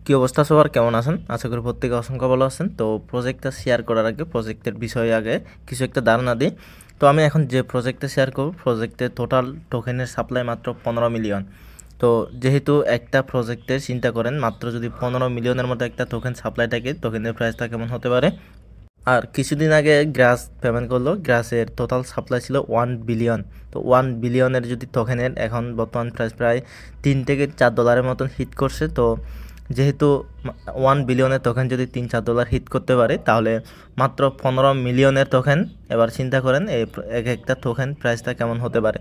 কি অবস্থা সবার, কেমন আছেন? আশা করি প্রত্যেকে অসংখ্য ভালো আছেন। তো প্রজেক্টটা শেয়ার করার আগে প্রজেক্টের বিষয়ে আগে কিছু একটা ধারণা দিই। তো আমি এখন যে প্রজেক্টটা শেয়ার করব, প্রজেক্টের টোটাল টোকেনের সাপ্লাই মাত্র 15 মিলিয়ন। তো যেহেতু একটা প্রজেক্টের চিন্তা করেন, মাত্র যদি 15 মিলিয়নের মতো একটা টোকেন সাপ্লাই থাকে, টোকেনের প্রাইসটা কেমন হতে পারে। আর কিছুদিন আগে গ্রাস পেমেন্ট করলো, গ্রাসের টোটাল সাপ্লাই ছিল 1 বিলিয়ন। তো 1 বিলিয়নের যদি টোকেনের এখন বর্তমান প্রাইস প্রায় $3 থেকে $4 মতন হিট করছে। তো যেহেতু 1 বিলিয়নের টোকেন যদি $3-4 হিট করতে পারে, তাহলে মাত্র 15 মিলিয়নের টোকেন, এবার চিন্তা করেন এই এক একটা টোকেন প্রাইসটা কেমন হতে পারে।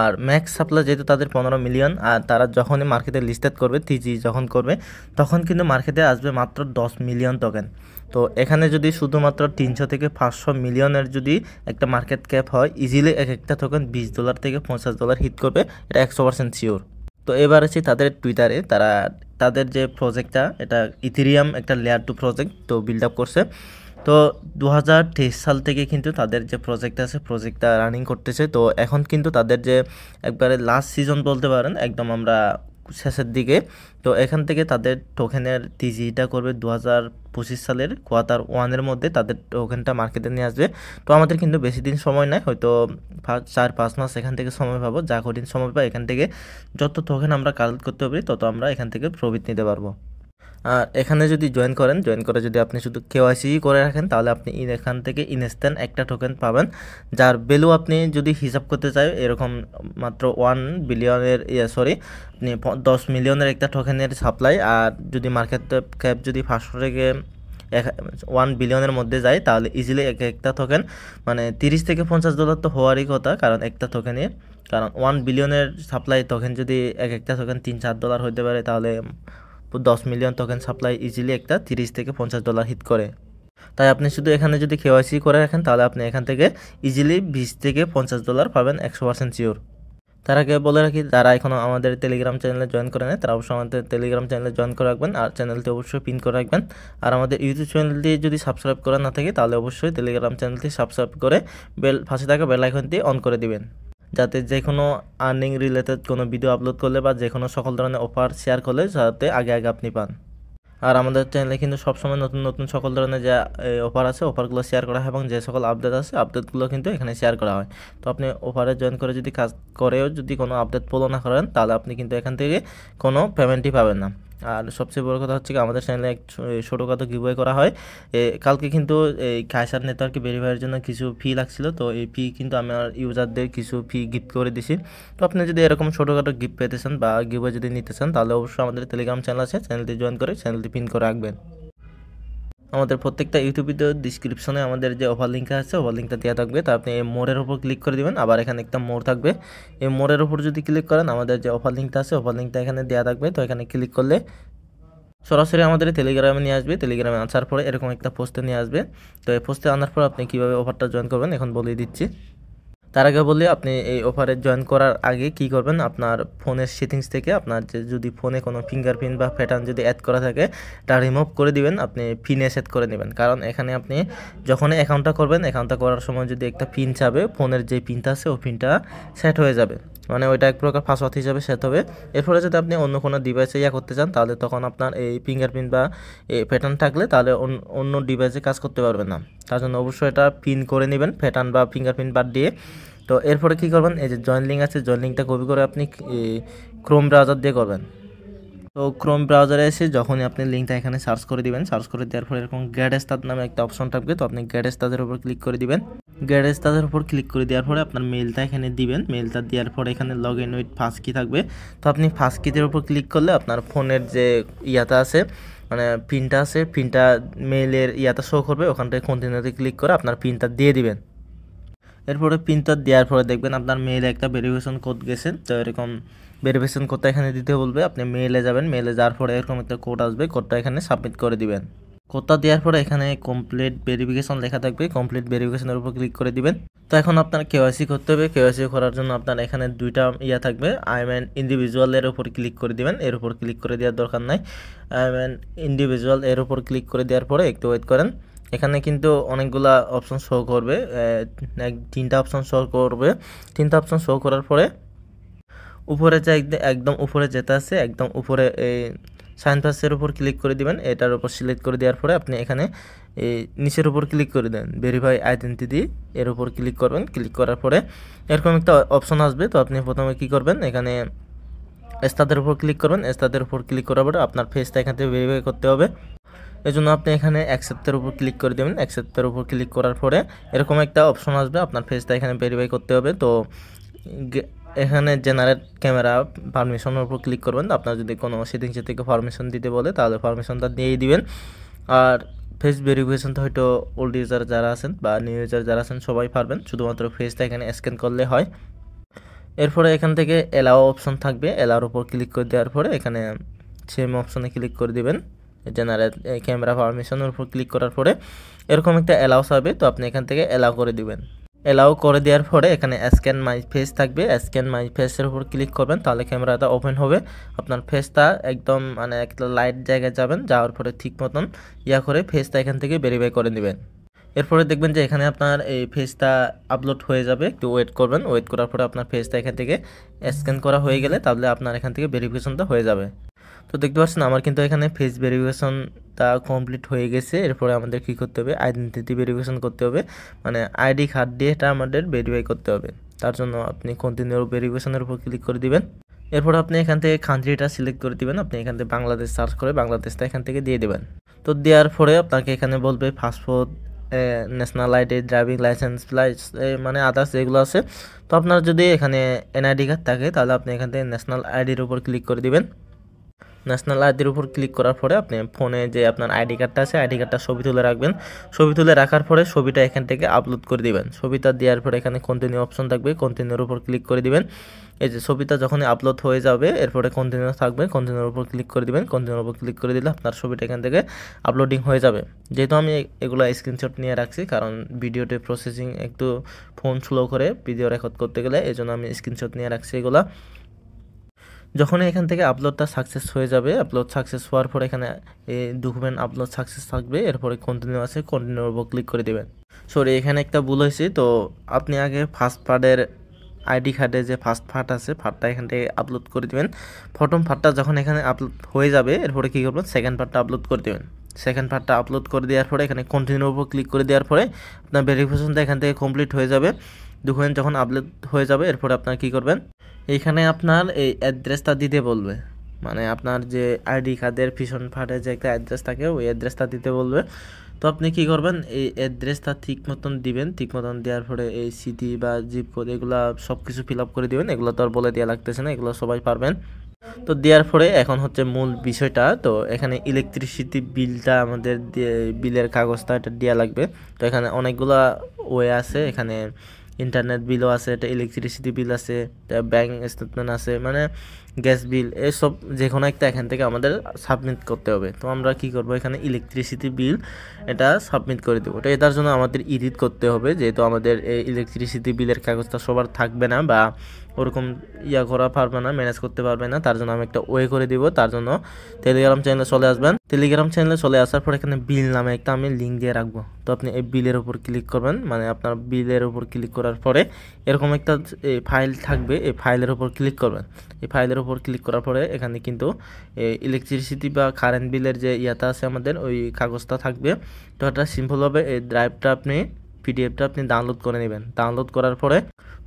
আর ম্যাক্স সাপ্লাই যেহেতু তাদের 15 মিলিয়ন, আর তারা যখনই মার্কেটে লিস্টেড করবে, টিজি যখন করবে, তখন কিন্তু মার্কেটে আসবে মাত্র 10 মিলিয়ন টোকেন। তো এখানে যদি শুধুমাত্র 300 থেকে 500 মিলিয়নের যদি একটা মার্কেট ক্যাপ হয়, ইজিলি এক একটা টোকেন $20 থেকে $50 হিট করবে, এটা 100% শিওর। তো এবার আছে তাদের টুইটারে, তাদের যে প্রজেক্টটা, এটা ইথেরিয়াম একটা লেয়ার 2 প্রজেক্ট তো বিল্ড আপ করছে। তো 2023 সাল থেকে কিন্তু তাদের যে প্রজেক্ট আছে, প্রজেক্টটা রানিং করতেছে। তো এখন কিন্তু তাদের যে একবারে লাস্ট সিজন বলতে পারেন, একদম আমরা শেষের দিকে। তো এখান থেকে তাদের টোকেনের টিজিটা করবে 2025 সালের Q1-এর মধ্যে তাদের টোকেনটা মার্কেটে নিয়ে আসবে। তো আমাদের কিন্তু বেশি দিন সময় নাই, হয়তো 4-5 মাস এখান থেকে সময় পাবো। যা কঠিন সময় পাই, এখান থেকে যত টোকেন আমরা কালেক্ট করতে পারি, তত আমরা এখান থেকে প্রফিট নিতে পারবো। আর এখানে যদি জয়েন করে যদি আপনি শুধু কেওয়াইসি করে রাখেন, তাহলে আপনি এখান থেকে ইনস্ট্যান্ট একটা টোকেন পাবেন, যার ভ্যালু আপনি যদি হিসাব করতে চাই, এরকম মাত্র 1 বিলিয়নের আপনি 10 মিলিয়নের একটা টোকেনের সাপ্লাই। আর যদি মার্কেট ক্যাপ যদি 500 থেকে 1 বিলিয়নের মধ্যে যায়, তাহলে ইজিলি এক একটা টোকেন মানে $30 থেকে $50 তো হওয়ারই কথা, কারণ একটা টোকেনের, কারণ 1 বিলিয়নের সাপ্লাই টোকেন যদি এক একটা টোকেন $3-4 হতে পারে, তাহলে 10 মিলিয়ন টোকেন সাপ্লাই ইজিলি একটা $30 থেকে $50 হিট করে। তাই আপনি শুধু এখানে যদি কেওয়াইসি করে রাখেন, তাহলে আপনি এখান থেকে ইজিলি $20 থেকে $50 পাবেন, 100% শিওর। তার আগে বলে রাখি, যারা এখনও আমাদের টেলিগ্রাম চ্যানেলে জয়েন করে নেয়, তারা অবশ্যই আমাদের টেলিগ্রাম চ্যানেলে জয়েন করে রাখবেন, আর চ্যানেলটি অবশ্যই পিন করে রাখবেন। আর আমাদের ইউটিউব চ্যানেলটি যদি সাবস্ক্রাইব করা না থাকে, তাহলে অবশ্যই টেলিগ্রাম চ্যানেলটি সাবস্ক্রাইব করে পাশে থাকা বেল আইকনটি অন করে দিবেন, যাতে যে কোনো আর্নিং রিলেটেড কোনো ভিডিও আপলোড করলে বা যে কোনো সকল ধরনের অফার শেয়ার করলে যাতে আগে আগে আপনি পান। আর আমাদের চ্যানেলে কিন্তু সবসময় নতুন নতুন সকল ধরনের যে অফার আছে, অফারগুলো শেয়ার করা হয়, এবং যে সকল আপডেট আছে, আপডেটগুলো কিন্তু এখানে শেয়ার করা হয়। তো আপনি অফারে জয়েন করে যদি কাজ করেও যদি কোনো আপডেট ফলো না করেন, তাহলে আপনি কিন্তু এখান থেকে কোনো পেমেন্টই পাবেন না। আর সবচেয়ে বড় কথা হচ্ছে কি, আমাদের চ্যানেলে এক ছোটোখাটো গিভওয়ে করা হয়। কালকে কিন্তু এই কায়সার নেটওয়ার্কে ভেরিফাইয়ের জন্য কিছু ফি লাগছিল, তো এই ফি কিন্তু আমার ইউজারদের কিছু ফি গিফট করে দিছি। তো আপনি যদি এরকম ছোটোখাটো গিফট পেতে চান বা গিভওয়ে যদি নিতে চান, তাহলে অবশ্যই আমাদের টেলিগ্রাম চ্যানেল আছে, চ্যানেলটি জয়েন করে চ্যানেলটি পিন করে রাখবেন। আমাদের প্রত্যেকটা ইউটিউব ভিডিওর ডিসক্রিপশনে আমাদের যে অফার লিঙ্ক আছে, অফার লিঙ্কটা দেওয়া থাকবে। তো আপনি এই মোড়ের উপর ক্লিক করে দিবেন, আবার এখানে একটা মোড় থাকবে, এই মোড়ের উপর যদি ক্লিক করেন, আমাদের যে অফার লিঙ্কটা আছে, অফার লিঙ্কটা এখানে দেওয়া থাকবে। তো এখানে ক্লিক করলে সরাসরি আমাদের টেলিগ্রামে নিয়ে আসবে। টেলিগ্রামে আসার পরে এরকম একটা পোস্টে নিয়ে আসবে। তো এই পোস্টে আনার পর আপনি কীভাবে অফারটা জয়েন করবেন এখন বলে দিচ্ছি। তার আগে বলি, আপনি এই অফারে জয়েন করার আগে কি করবেন, আপনার ফোনের সেটিংস থেকে আপনার যে যদি ফোনে কোনো ফিঙ্গারপ্রিন্ট বা প্যাটার্ন যদি অ্যাড করা থাকে, তা রিমুভ করে দিবেন, আপনি পিনে সেট করে নেবেন। কারণ এখানে আপনি যখন অ্যাকাউন্টটা করবেন, অ্যাকাউন্টটা করার সময় যদি একটা পিন চাবে, ফোনের যে পিনটা আছে ওই পিনটা সেট হয়ে যাবে, মানে ওইটা এক প্রকার পাসওয়ার্ড হিসাবে সেট হবে। এরপরে যদি আপনি অন্য কোনো ডিভাইসে করতে চান, তাহলে তখন আপনার এই ফিঙ্গারপ্রিন্ট বা এই প্যাটার্ন থাকলে, তাহলে অন্য ডিভাইসে কাজ করতে পারবেন না। তার জন্য অবশ্যই এটা পিন করে নেবেন, প্যাটার্ন বা ফিঙ্গারপ্রিন্ট বাদ দিয়ে। তো এরপরে কী করবেন, এই যে জয়েন লিঙ্ক আছে, জয়েন লিঙ্কটা কপি করে আপনি ক্রোম ব্রাউজার দিয়ে করবেন। তো ক্রোম ব্রাউজারে এসে যখনই আপনি লিঙ্কটা এখানে সার্চ করে দিবেন, সার্চ করে দেওয়ার পরে এরকম গেট স্টার্ট নামে একটা অপশন থাকবে। তো আপনি গেট স্টার্টের উপর ক্লিক করে দিবেন। গেট স্টার্টের উপর ক্লিক করে দেওয়ার পরে আপনার মেলটা এখানে দিবেন। মেলটা দেওয়ার পরে এখানে লগ ইন উইথ ফাস্ট কি থাকবে। তো আপনি ফাস্ট কিদের উপর ক্লিক করলে আপনার ফোনের যে ইয়াটা আছে, মানে পিনটা আছে, পিনটা মেইলের ইয়াটা শো করবে, ওখান থেকে কন্টিনিউতে ক্লিক করে আপনার পিনটা দিয়ে দিবেন। এরপরে পিনটা দেওয়ার পরে দেখবেন আপনার মেইলে একটা ভেরিফিকেশন কোড গেছে। তো এরকম ভেরিফিকেশন কোডটা এখানে দিতে বলবে, আপনি মেইলে যাবেন, মেইলে যাওয়ার পরে এরকম একটা কোড আসবে, কোডটা এখানে সাবমিট করে দিবেন। কোডটা দেওয়ার পরে এখানে কমপ্লিট ভেরিফিকেশন লেখা থাকবে, কমপ্লিট ভেরিফিকেশনের উপর ক্লিক করে দিবেন। তো এখন আপনার কেওয়াইসি করতে হবে। কেওয়াইসি করার জন্য আপনার এখানে দুইটা থাকবে, আই এম ইন্ডিভিজুয়ালের উপর ক্লিক করে দিবেন, এর উপর ক্লিক করে দেওয়ার দরকার নাই। আই এম ইন্ডিভিজুয়াল এর উপর ক্লিক করে দেওয়ার পরে একটু ওয়েট করেন। এখানে কিন্তু অনেকগুলা অপশন শো করবে, 3টা অপশন শো করবে। 3টা অপশন শো করার পরে উপরে যে একদম উপরে যেটা আছে, একদম উপরে এই সাইন পাসের উপর ক্লিক করে দিবেন। এটার উপর সিলেক্ট করে দেওয়ার পরে আপনি এখানে এই নিচের উপর ক্লিক করে দেন, ভেরিফাই আইডেন্টিটি, এর উপর ক্লিক করবেন। ক্লিক করার পরে এরকম একটা অপশন আসবে। তো আপনি প্রথমে কি করবেন, এখানে স্টার্টের উপর ক্লিক করবেন। স্টার্টের উপর ক্লিক করার পরে আপনার ফেসটা এখান থেকে ভেরিফাই করতে হবে। এই জন্য আপনি এখানে অ্যাকসেপ্টের উপর ক্লিক করে দেবেন। অ্যাকসেপ্টের উপর ক্লিক করার পরে এরকম একটা অপশন আসবে, আপনার ফেসটা এখানে ভেরিফাই করতে হবে। তো এখানে জেনারেট ক্যামেরা পারমিশনের উপর ক্লিক করবেন। আপনার যদি কোনো সেটিংস থেকে পারমিশন দিতে বলে তাহলে পারমিশনটা দিয়েই দিবেন। আর ফেস ভেরিফিকেশনটা হয়তো ওল্ড ইউজার যারা আছেন বা নিউ ইউজার যারা আছেন সবাই পারবেন, শুধুমাত্র ফেসটা এখানে স্ক্যান করলে হয়। এরপরে এখান থেকে এলাও অপশন থাকবে, এলাওর উপর ক্লিক করে দেওয়ার পরে এখানে সেম অপশনে ক্লিক করে দিবেন। জেনারেট ক্যামেরা পারমিশনের উপর ক্লিক করার পরে এরকম একটা অ্যালাউস হবে। তো আপনি এখান থেকে অ্যালাউ করে দিবেন। অ্যালাউ করে দেওয়ার পরে এখানে স্ক্যান মাই ফেস থাকবে, স্ক্যান মাই ফেসের উপর ক্লিক করবেন, তাহলে ক্যামেরাটা ওপেন হবে। আপনার ফেসটা একদম মানে একটা লাইট জায়গায় যাবেন, যাওয়ার পরে ঠিক মতন করে ফেসটা এখান থেকে ভেরিফাই করে নেবেন। এরপরে দেখবেন যে এখানে আপনার এই ফেসটা আপলোড হয়ে যাবে, একটু ওয়েট করবেন। ওয়েট করার পরে আপনার ফেসটা এখান থেকে স্ক্যান করা হয়ে গেলে তাহলে আপনার এখান থেকে ভেরিফিকেশনটা হয়ে যাবে। তো দেখতে পাচ্ছেন আমার কিন্তু এখানে ফেস ভেরিফিকেশনটা কমপ্লিট হয়ে গেছে। এরপরে আমাদের কি করতে হবে, আইডেন্টিটি ভেরিফিকেশন করতে হবে, মানে আইডি কার্ড দিয়ে এটা আমাদের ভেরিফাই করতে হবে। তার জন্য আপনি কন্টিনিউ ভেরিফিকেশনের উপর ক্লিক করে দিবেন। এরপর আপনি এখান থেকে কান্ট্রিটা সিলেক্ট করে দিবেন। আপনি এখান থেকে বাংলাদেশ সার্চ করে বাংলাদেশটা এখান থেকে দিয়ে দেবেন। তো দেওয়ার পরে আপনাকে এখানে বলবে passport, national ID, driving licence, মানে আদার্স যেগুলো আছে। তো আপনার যদি এখানে এনআইডি কার্ড থাকে তাহলে আপনি এখান থেকে ন্যাশনাল আইডির উপর ক্লিক করে দিবেন। ন্যাশনাল আইডির উপর ক্লিক করার পরে আপনি ফোনে যে আপনার আইডি কার্ডটা আছে আইডি কার্ডটা ছবি তুলে রাখবেন। ছবি তুলে রাখার পরে ছবিটা এখান থেকে আপলোড করে দিবেন। ছবিটা দেওয়ার পরে এখানে কন্টিনিউ অপশন থাকবে, কন্টিনিউর উপর ক্লিক করে দিবেন। এই যে ছবিটা যখনই আপলোড হয়ে যাবে এরপরে কন্টিনিউ থাকবে, কন্টিনিউর উপর ক্লিক করে দিবেন। কন্টিনিউর উপর ক্লিক করে দিলে আপনার ছবিটা এখান থেকে আপলোডিং হয়ে যাবে। যেহেতু আমি এগুলো স্ক্রিনশট নিয়ে রাখছি, কারণ ভিডিওতে প্রসেসিং একটু ফোন স্লো করে ভিডিও রেকর্ড করতে গেলে, এই জন্য আমি স্ক্রিনশট নিয়ে রাখছি এগুলা। যখন এখান থেকে আপলোডটা সাকসেস হয়ে যাবে, আপলোড সাকসেস হওয়ার পর এখানে এই ডকুমেন্ট আপলোড সাকসেস থাকবে। এরপরে কন্টিনিউ আছে, কন্টিনিউর উপর ক্লিক করে দেবেন। সরি, এখানে একটা ভুল হয়েছে। তো আপনি আগে ফার্স্ট পার্টের আইডি কার্ডে যে ফার্স্ট পার্ট আছে পার্টটা এখান থেকে আপলোড করে দেবেন। প্রথম পার্টটা যখন এখানে আপলোড হয়ে যাবে এরপরে কী করবেন, সেকেন্ড পার্টটা আপলোড করে দেবেন। সেকেন্ড পার্টটা আপলোড করে দেওয়ার পরে এখানে কন্টিনিউর উপর ক্লিক করে দেওয়ার পরে আপনার ভেরিফিকেশনটা এখান থেকে কমপ্লিট হয়ে যাবে। ডকুমেন্ট যখন আপলোড হয়ে যাবে এরপরে আপনার কী করবেন, এইখানে আপনার এই অ্যাড্রেসটা দিতে বলবে, মানে আপনার যে আইডি কার্ডের পিছন পার্টে যে একটা অ্যাড্রেস থাকে ওই অ্যাড্রেসটা দিতে বলবে। তো আপনি কি করবেন, এই অ্যাড্রেসটা ঠিক মতন দিবেন। ঠিক মতন দেওয়ার পরে এই সিটি বা জিপ কোড এগুলো সব কিছু ফিল আপ করে দিবেন। এগুলো তো আর বলে দেওয়া লাগতেছে না, এগুলো সবাই পারবেন। তো দেওয়ার পরে এখন হচ্ছে মূল বিষয়টা। তো এখানে ইলেকট্রিসিটি বিলটা আমাদের বিলের কাগজটা এটা দেওয়া লাগবে। তো এখানে অনেকগুলা ওয়ে আছে, এখানে ইন্টারনেট বিলও আছে, এটা ইলেকট্রিসিটি বিল আছে, ব্যাংক স্টেটমেন্ট আছে, মানে গ্যাস বিল, এসব যে কোনো একটা এখান থেকে আমাদের সাবমিট করতে হবে। তো আমরা কি করব, এখানে ইলেকট্রিসিটি বিল এটা সাবমিট করে দেবো। তো এটার জন্য আমাদের এডিট করতে হবে, যেহেতু আমাদের এই ইলেকট্রিসিটি বিলের কাগজটা সবার থাকবে না বা ওরকম করা পারবে না, ম্যানেজ করতে পারবে না। তার জন্য আমি একটা ওয়ে করে দিব। তার জন্য টেলিগ্রাম চ্যানেলে চলে আসবেন। টেলিগ্রাম চ্যানেলে চলে আসার পর এখানে বিল নামে একটা আমি লিঙ্ক দিয়ে রাখবো। তো আপনি এই বিলের উপর ক্লিক করবেন, মানে আপনার বিলের উপর ক্লিক করার পরে এরকম একটা ফাইল থাকবে, এই ফাইলের উপর ক্লিক করবেন। এই ফাইলের উপর ক্লিক করার পরে এখানে কিন্তু ইলেকট্রিসিটি বা কারেন্ট বিলের যে ইয়াটা আছে আমাদের ওই কাগজটা থাকবে। তো এটা সিম্পলভাবে এই ড্রাইভটা আপনি পিডিএফটা আপনি ডাউনলোড করে নেবেন। ডাউনলোড করার পরে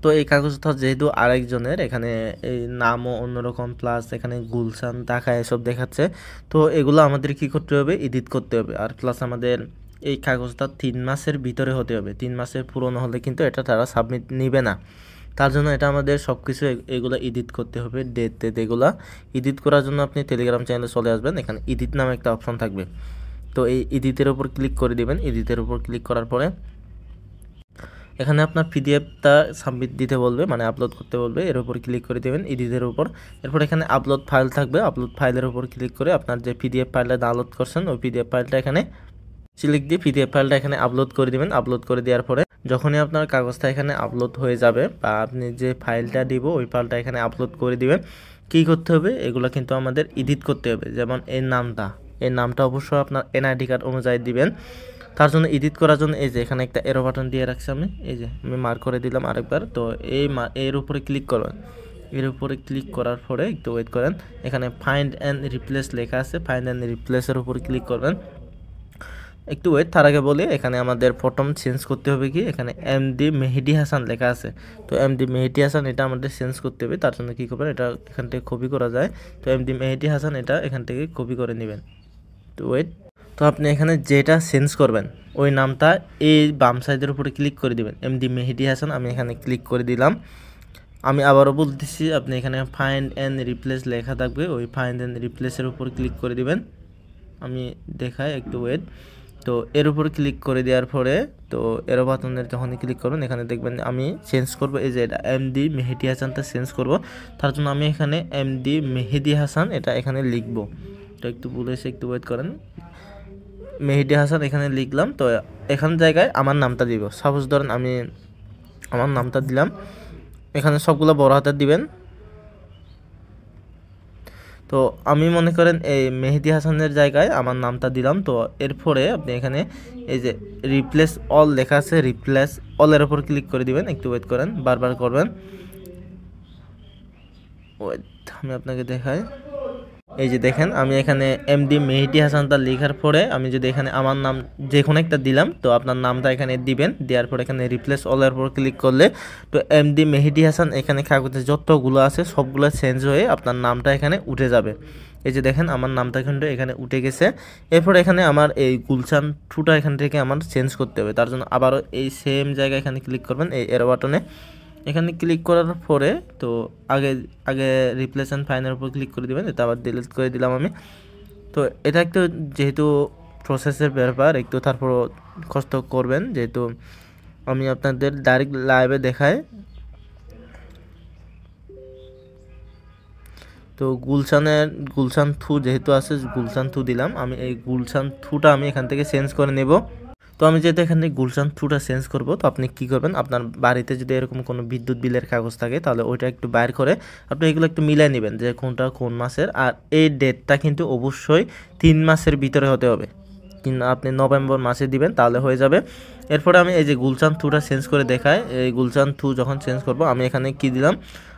তো এই কাগজটা যেহেতু আরেকজনের, এখানে এই নামও অন্যরকম, প্লাস এখানে গুলশান টাকা এসব দেখাচ্ছে। তো এগুলো আমাদের কি করতে হবে, এডিট করতে হবে। আর প্লাস আমাদের এই কাগজটা 3 মাসের ভিতরে হতে হবে। 3 মাসের পুরনো হলে কিন্তু এটা তারা সাবমিট নিবে না। তার জন্য এটা আমাদের সব কিছু এগুলো এডিট করতে হবে, ডেট এগুলো এডিট করার জন্য আপনি টেলিগ্রাম চ্যানেলে চলে আসবেন। এখানে এডিট নামে একটা অপশন থাকবে। তো এই এডিটের উপর ক্লিক করে দিবেন। এডিটের উপর ক্লিক করার পরে এখানে আপনার পিডিএফটা সাবমিট দিতে বলবে, মানে আপলোড করতে বলবে। এর উপর ক্লিক করে দেবেন এডিটের উপর। এরপর এখানে আপলোড ফাইল থাকবে, আপলোড ফাইলের উপর ক্লিক করে আপনার যে পিডিএফ ফাইলটা ডাউনলোড করছেন ওই পিডিএফ ফাইলটা এখানে সিলেক্ট দিয়ে পিডিএফ ফাইলটা এখানে আপলোড করে দিবেন। আপলোড করে দেওয়ার পরে যখনই আপনার কাগজটা এখানে আপলোড হয়ে যাবে বা আপনি যে ফাইলটা দিব ওই ফাইলটা এখানে আপলোড করে দিবেন। কী করতে হবে, এগুলো কিন্তু আমাদের এডিট করতে হবে। যেমন এই নামটা অবশ্যই আপনার এনআইডি কার্ড অনুযায়ী দিবেন। তার জন্য এডিট করার জন্য এই যে এখানে একটা এরো বাটন দিয়ে রাখছি আমি, এই যে আমি মার্ক করে দিলাম আরেকবার। তো এর উপরে ক্লিক করবেন। এর উপরে ক্লিক করার পরে একটু ওয়েট করেন, এখানে ফাইন্ড অ্যান্ড রিপ্লেস লেখা আছে, ফাইন্ড অ্যান্ড রিপ্লেসের উপর ক্লিক করবেন। একটু ওয়েট, তার আগে বলি এখানে আমাদের প্রথম চেঞ্জ করতে হবে কি, এখানে এমডি মেহেদি হাসান লেখা আছে, তো এমডি মেহেদি হাসান এটা আমাদের চেঞ্জ করতে হবে। তার জন্য কী করবেন, এটা এখান থেকে কপি করা যায়, তো এমডি মেহেদি হাসান এটা এখান থেকে কপি করে নেবেন। তো ওয়েট, তো আপনি এখানে যেটা চেঞ্জ করবেন ওই নামটা এই বাম সাইডের উপরে ক্লিক করে দিবেন, এমডি মেহেদি হাসান, আমি এখানে ক্লিক করে দিলাম। আমি আবারও বলতেছি, আপনি এখানে ফাইন্ড অ্যান্ড রিপ্লেস লেখা থাকবে, ওই ফাইন্ড অ্যান্ড রিপ্লেসের উপর ক্লিক করে দিবেন। আমি দেখাই, একটু ওয়েট। তো এর উপর ক্লিক করে দেওয়ার পরে তো এরো বাটনের যখনই ক্লিক করবেন এখানে দেখবেন আমি চেঞ্জ করব, এই যে এটা এমডি মেহেদি হাসানটা চেঞ্জ করব। তার জন্য আমি এখানে এমডি মেহেদি হাসান এটা এখানে লিখব। তো একটু বলেছে, একটু ওয়েট করেন, মেহেদি হাসান এখানে লিখলাম। তো এখান জায়গায় আমার নামটা দিব, সাপোজ ধরেন আমি আমার নামটা দিলাম, এখানে সবগুলো বড় হাতের দিবেন। তো আমি মনে করেন এই মেহেদি হাসানের জায়গায় আমার নামটা দিলাম। তো এরপরে আপনি এখানে এই যে রিপ্লেস অল লেখা আছে, রিপ্লেস অলের ওপর ক্লিক করে দিবেন। একটু ওয়েট করেন, বারবার করবেন, ওয়েট আমি আপনাকে দেখাই। এই যে দেখেন আমি এখানে এমডি মেহেদি হাসানটা লেখার পরে আমি যদি এখানে আমার নাম যে কোনো একটা দিলাম, তো আপনার নামটা এখানে দিবেন, দেওয়ার পরে এখানে রিপ্লেস অলের উপর ক্লিক করলে তো এমডি মেহেদি হাসান এখানে কাগজে যতগুলো আছে সবগুলো চেঞ্জ হয়ে আপনার নামটা এখানে উঠে যাবে। এই যে দেখেন আমার নামটা কিন্তু এখানে উঠে গেছে। এরপর এখানে আমার এই গুলশান টুটা এখান থেকে আমার চেঞ্জ করতে হবে, তার জন্য আবারও এই সেম জায়গায় এখানে ক্লিক করবেন, এই এরো বাটনে এখানে ক্লিক করার পরে তো আগে আগে রিপ্লেস অ্যান্ড ফাইনের উপর ক্লিক করে দেবেন, এটা আবার ডিলিট করে দিলাম আমি। তো এটা একটু যেহেতু প্রসেসের ব্যাপার একটু তারপর কষ্ট করবেন, যেহেতু আমি আপনাদের ডাইরেক্ট লাইভে দেখাই। তো গুলশান থু যেহেতু আছে, গুলশান থু দিলাম, আমি এই গুলশান থুটা আমি এখান থেকে চেঞ্জ করে নেব। তো আমি যেহেতু এখানে গুলশান থ্রুটা চেঞ্জ করব, তো আপনি কি করবেন, আপনার বাড়িতে যদি এরকম কোনো বিদ্যুৎ বিলের কাগজ থাকে তাহলে ওইটা একটু বাইর করে আপনি এগুলো একটু মিলাই নেবেন যে কোনটা কোন মাসের। আর এই ডেটটা কিন্তু অবশ্যই 3 মাসের ভিতরে হতে হবে, কিন্তু আপনি নভেম্বর মাসে দিবেন তাহলে হয়ে যাবে। এরপরে আমি এই যে গুলশান থ্রুটা চেঞ্জ করে দেখাই, এই গুলশান থ্রু যখন চেঞ্জ করব আমি এখানে কি দিলাম,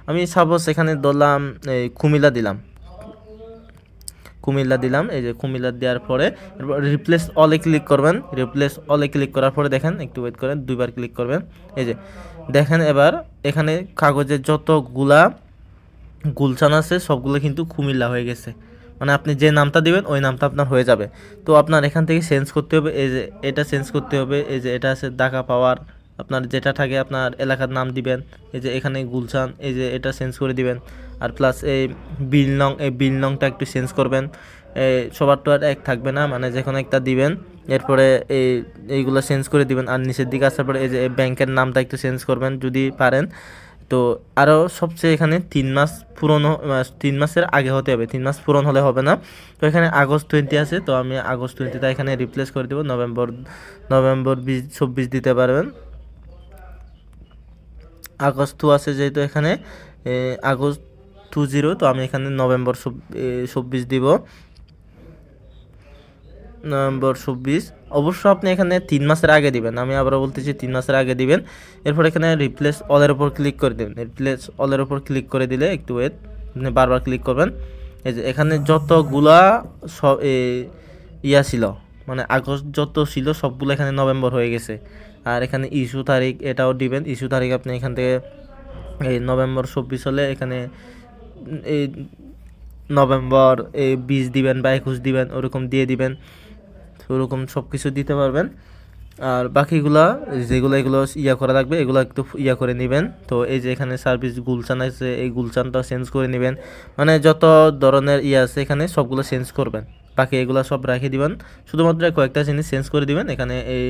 আমি সাপোজ এখানে ধরলাম এই কুমিল্লা দিলাম, এই যে কুমিল্লা দেওয়ার পরে এরপর রিপ্লেস অলে ক্লিক করবেন, রিপ্লেস অলে ক্লিক করার পরে দেখেন একটু ওয়েট করেন, দুইবার ক্লিক করবেন। এই যে দেখেন এবার এখানে কাগজের যতগুলা গুলশান আছে সবগুলো কিন্তু কুমিল্লা হয়ে গেছে, মানে আপনি যে নামটা দিবেন ওই নামটা আপনার হয়ে যাবে। তো আপনার এখান থেকে চেঞ্জ করতে হবে, এই যে এটা চেঞ্জ করতে হবে, এই যে এটা আছে ঢাকা পাওয়ার, আপনার যেটা থাকে আপনার এলাকার নাম দিবেন, এই যে এখানে গুলশান, এই যে এটা চেঞ্জ করে দিবেন। আর প্লাস এই বিল নংটা একটু চেঞ্জ করবেন, সবার তো আর এক থাকবে না, মানে যে কোনো একটা দিবেন। এরপরে এইগুলো চেঞ্জ করে দিবেন। আর নিচের দিকে আসার পরে এই যে ব্যাংকের নামটা একটু চেঞ্জ করবেন যদি পারেন। তো আরও সবচেয়ে এখানে 3 মাস পুরনো, 3 মাসের আগে হতে হবে, 3 মাস পূরণ হলে হবে না। তো এখানে আগস্ট 20 আছে, তো আমি আগস্ট 20টা এখানে রিপ্লেস করে দেবো, নভেম্বর 24 দিতে পারবেন। আগস্ট 2 আছে যেহেতু এখানে আগস্ট 20, তো আমি এখানে নভেম্বর 24 দিব, নভেম্বর 24। অবশ্য আপনি এখানে 3 মাসের আগে দিবেন, আমি আবারও বলতেছি 3 মাসের আগে দিবেন। এরপর এখানে রিপ্লেস অলের উপর ক্লিক করে দেবেন, রিপ্লেস অলের উপর ক্লিক করে দিলে একটু ওয়েট, আপনি বারবার ক্লিক করবেন। এই যে এখানে যতগুলা সব ইয়া ছিল, মানে আগস্ট যত ছিল সবগুলো এখানে নভেম্বর হয়ে গেছে। আর এখানে ইস্যু তারিখ এটাও দিবেন, ইস্যু তারিখ আপনি এখান থেকে এই নভেম্বর 24 হলে এখানে এই নভেম্বর 20 দিবেন বা 21 দিবেন, ওরকম দিয়ে দিবেন, ওরকম সব কিছু দিতে পারবেন। আর বাকিগুলা যেগুলো এগুলো ইয়া করা লাগবে এগুলো একটু ইয়া করে নেবেন। তো এই যে এখানে সার্ভিস গুলশান আছে, এই গুলশানটা চেঞ্জ করে নেবেন, মানে যত ধরনের ইয়ে আছে এখানে সবগুলো চেঞ্জ করবেন, বাকি এগুলো সব রেখে দিবেন, শুধুমাত্র কয়েকটা জিনিস চেঞ্জ করে দিবেন। এখানে এই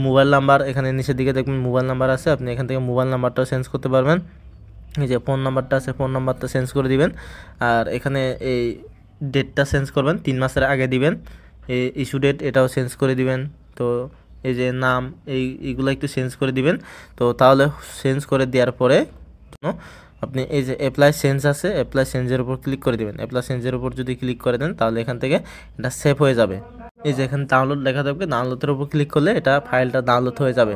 মোবাইল নাম্বার, এখানে নিচের দিকে দেখবেন মোবাইল নাম্বার আছে, আপনি এখান থেকে মোবাইল নাম্বারটাও চেঞ্জ করতে পারবেন। এই যে ফোন নাম্বারটা আছে, ফোন নাম্বারটা চেঞ্জ করে দিবেন। আর এখানে এই ডেটটা চেঞ্জ করবেন, 3 মাসের আগে দিবেন। এই ইস্যু ডেট এটাও চেঞ্জ করে দিবেন। তো এই যে নাম এইগুলো একটু চেঞ্জ করে দিবেন। তো তাহলে চেঞ্জ করে দেওয়ার পরে আপনি এই যে অ্যাপ্লাই চেঞ্জ আছে, অ্যাপ্লাই চেঞ্জের উপর ক্লিক করে দিবেন। অ্যাপ্লাই চেঞ্জের উপর যদি ক্লিক করে দেন তাহলে এখান থেকে এটা সেভ হয়ে যাবে। এই যে এখানে ডাউনলোড লেখা থাকবে, ডাউনলোডের উপর ক্লিক করলে এটা ফাইলটা ডাউনলোড হয়ে যাবে।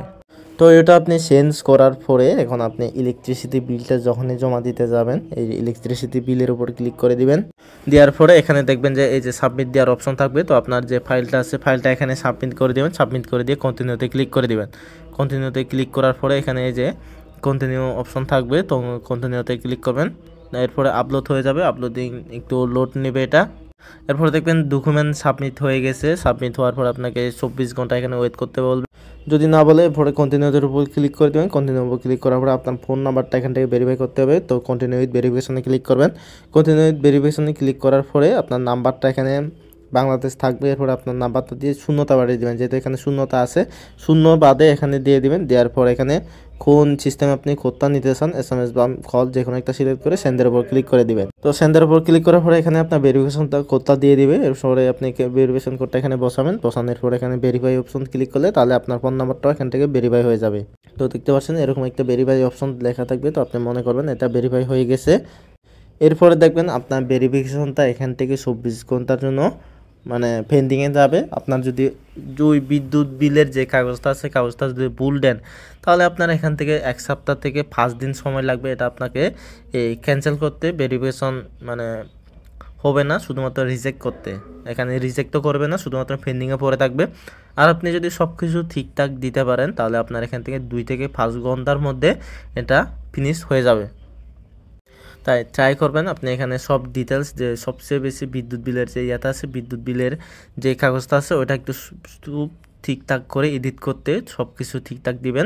তো এটা আপনি চেঞ্জ করার পরে এখন আপনি ইলেকট্রিসিটি বিলটা যখনই জমা দিতে যাবেন এই ইলেকট্রিসিটি বিলের উপর ক্লিক করে দিবেন। দেওয়ার পরে এখানে দেখবেন যে এই যে সাবমিট দেওয়ার অপশন থাকবে। তো আপনার যে ফাইলটা আছে ফাইলটা এখানে সাবমিট করে দিবেন। সাবমিট করে দিয়ে কন্টিনিউতে ক্লিক করে দিবেন। কন্টিনিউতে ক্লিক করার পরে এখানে এই যে কন্টিনিউ অপশন থাকবে, তো কন্টিনিউতে ক্লিক করবেন। এরপরে আপলোড হয়ে যাবে, আপলোডিং একটু লোড নেবে এটা। এরপরে দেখবেন ডকুমেন্ট সাবমিট হয়ে গেছে। সাবমিট হওয়ার পর আপনাকে 24 ঘন্টা এখানে ওয়েট করতে বলবে। যদি না বলে এরপরে কন্টিনিউর উপর ক্লিক করে দেবেন। কন্টিনিউর উপর ক্লিক করার পরে আপনার ফোন নাম্বারটা এখান থেকে ভেরিফাই করতে হবে। তো কন্টিনিউ উইথ ভেরিফিকেশনে ক্লিক করবেন। কন্টিনিউ উইথ ভেরিফিকেশনে ক্লিক করার পরে আপনার নাম্বারটা এখানে বাংলাদেশ থাকবে। এরপরে আপনার নাম্বারটা দিয়ে শূন্যতা বাড়িয়ে দেবেন, যেহেতু এখানে শূন্যতা আছে, শূন্য বাদে এখানে দিয়ে দিবেন। দেওয়ার পর এখানে কোন সিস্টেম আপনি কোডটা নিতে চান, SMS বা কল যে কোনো একটা সিলেক্ট করে সেন্ডের উপর ক্লিক করে দিবেন। তো সেন্ডের উপর ক্লিক করার পরে এখানে আপনার ভেরিফিকেশনটা কোডটা দিয়ে দিবে। এরপরে আপনি ভেরিফিকেশন কোডটা এখানে বসাবেন। বসানোর পর এখানে ভেরিফাই অপশন ক্লিক করলে তাহলে আপনার ফোন নাম্বারটাও এখান থেকে ভেরিফাই হয়ে যাবে। তো দেখতে পাচ্ছেন এরকম একটা ভেরিফাই অপশন লেখা থাকবে। তো আপনি মনে করবেন এটা ভেরিফাই হয়ে গেছে। এরপরে দেখবেন আপনার ভেরিফিকেশনটা এখান থেকে 24 ঘন্টার জন্য মানে পেন্ডিংয়ে যাবে। আপনার যদি ওই বিদ্যুৎ বিলের যে কাগজটা আছে কাগজটা যদি ভুল দেন তাহলে আপনার এখান থেকে 1 সপ্তাহ থেকে 5 দিন সময় লাগবে এটা আপনাকে এই ক্যান্সেল করতে। ভেরিফিকেশন মানে হবে না, শুধুমাত্র রিজেক্ট করতে। এখানে রিজেক্ট তো করবে না, শুধুমাত্র পেন্ডিংয়ে পড়ে থাকবে। আর আপনি যদি সব কিছু ঠিকঠাক দিতে পারেন তাহলে আপনার এখান থেকে 2 থেকে 5 ঘন্টার মধ্যে এটা ফিনিশ হয়ে যাবে। তাই ট্রাই করবেন। আপনি এখানে সব ডিটেলস যে সবচেয়ে বেশি বিদ্যুৎ বিলের যে ইয়েটা আছে, বিদ্যুৎ বিলের যে কাগজটা আছে ওটা একটু ঠিকঠাক করে এডিট করতে সব কিছু ঠিকঠাক দিবেন।